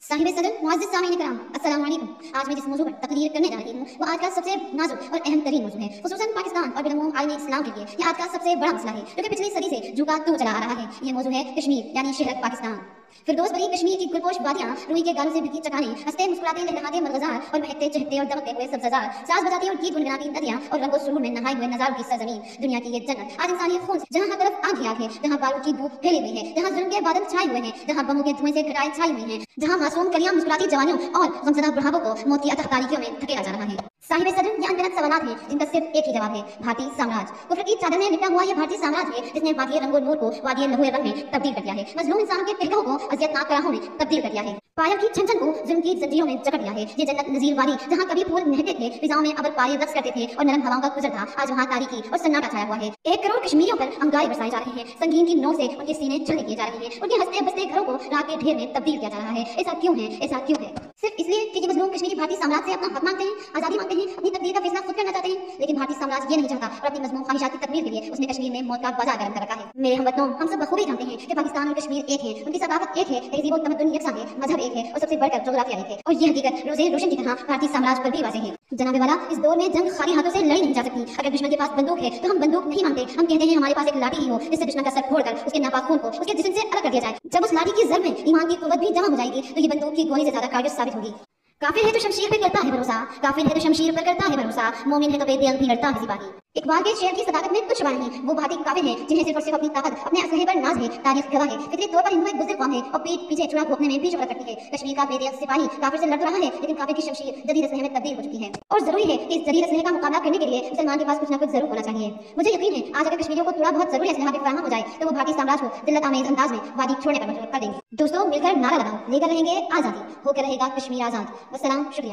साहिब सदर मुअज़्ज़िज़ सामीन इकराम, अस्सलाम वालेकुम। आज मैं जिस मौजू पर तकरीर करने जा रही हूँ वो आज का सबसे नाजुक और अहम तरीन मौजू है, खुसूसन पाकिस्तान और बिलमूम आईने इस्लाम के लिए ये आज का सबसे बड़ा मसला है जो कि पिछली सदी से झुका तो चला आ रहा है। ये मौजू है कश्मीर यानी शहर पाकिस्तान। फिरदौस भरी कश्मीर की गुलपोश वादियाँ, रुई के गालों से बिकी चट्टानें, हंसते मुस्कुराते लहलहाते मरग़ज़ार और महकते चहकते और दमकते हुए सब्ज़ार, साज बजाती और गीत गुनगुनाती नदियाँ और रंगो सुरूर में नहाए हुए नज़ारों की सरज़मीन, दुनिया की ये जन्नत आज इंसानी खून जहाँ हर तरफ आग ही आग है, जहाँ बारूद की धूप फैली हुई है, जहाँ जुल्म के बादल छाए हुए हैं, जहाँ बमों के धुएं से घटाए छाई हुई हैं, जहाँ मासूम कलियां मुस्कुराती जवानियों और गमज़दा बुढ़ापों को मौत की अथाह तारीकियों में धकेला जा रहा है। साहिब सदर ये अनगिनत सवालात हैं जिनका सिर्फ एक ही जवाब है, भारतीय साम्राज्य। कुफ्र की चादर में लिपटा हुआ ये भारतीय साम्राज्य है जिसने वादिय रंगो नूर को वादिय लहू रंग में तब्दील कर दिया है, मजलूम इंसानों के तिलकों को अज़ियतनाक कराहों में तब्दील कर दिया है, पायल की छन छन को जुल्म की जंजीरों में जकड़ दिया है। ये जन्नत नज़ीर वादी जहाँ कभी फूल महकते थे, फिजाओं में अबर पारे रक्स करते थे और नरम हवाओं का गुजर था, आज वहाँ तारीकी और सन्नाटा छाया हुआ है। 1 करोड़ कश्मीरियों पर अंगारे बरसाए जा रहे हैं, संगीन की नोक से उनके सीने छलनी किए जा रहे हैं, उनके हंसते बसते घरों को राख के ढेर में तब्दील किया जा रहा है। ऐसा क्यों है? ऐसा क्यों है? सिर्फ इसलिए कि मजलूम कश्मीरी भारतीय साम्राज्य से अपना हक मांगते हैं, आजादी मांगते हैं, अपनी तकदीर का फैसला खुद करना चाहते हैं। लेकिन भारतीय साम्राज्य ये नहीं चाहता और अपनी मजलूम ख्वाहिशात की तकमील के लिए उसने कश्मीर में मौत का बाजार गर्म कर रखा है। मेरे हमवतनों, हम सब बखूबी जानते हैं कि पाकिस्तान और कश्मीर एक है, उनकी सकाफत एक है, तहजीब और तमद्दुन यकसा है, मजहब एक है और सबसे बढ़कर जोग्राफिया एक है। और ये हकीकत रोज़े रोशन की तरह भारतीय साम्राज्य पर भी वाज़ेह है। जनाबे वाला, इस दौर में जंग खाली हाथों से लड़ी नहीं जा सकती। अगर दुश्मन के पास बंदूक है तो हम बंदूक नहीं मांगते, हम कहते हैं हमारे पास एक लाठी ही हो जिससे दुश्मन का सर फोड़कर उसके नापाक खून को उसके जिस्म से अलग कर दिया जाए। जब उस लाठी की जर में ईमान की कुव्वत भी जमा हो जाएगी तो ये बंदूक की गोली से ज्यादा कारगर साबित होगी। काफिर है तो शमशीर पे करता है भरोसा, काफिर है तो शमशीर पर करता है भरोसा, मोमिन है तो बेदिल भी लड़ता है सिपाही। इकबाल के शेर की सदाकत में कुछ शुबा नहीं, वो भारतीय काफिर हैं जिन्हें सिर्फ और सिर्फ अपनी ताकत, अपने असलहे पर नाज है। तारीख गवाह है, फितरी तौर पर हिंदू एक बुज़दिल कौम है और पीठ पीछे छुरा घोंपने में भी शुक्र करती है। कश्मीर का बेदिल सिपाही काफिर से लड़ रहा है, लेकिन काफिर की शमशीर जदीद असलहे में तब्दील हो चुकी है और जरूरी है कि इस जदीद असलहे का मुकाबला करने के लिए मुसलमान के पास कुछ न कुछ जरूर होना चाहिए। मुझे यकीन है आज अगर कश्मीरियों को थोड़ा बहुत जरूरी असलहा भी फराहम हो जाए तो वो भारतीय साम्राज्य को जिल्लत आमेज अंदाज में वादी छोड़ने पर मजबूर कर देंगे। दोस्तों, मिलकर नारा लगाओ, लेकर रहेंगे आजादी, होकर रहेगा कश्मीर आजाद। वस्सलाम, शुक्रिया।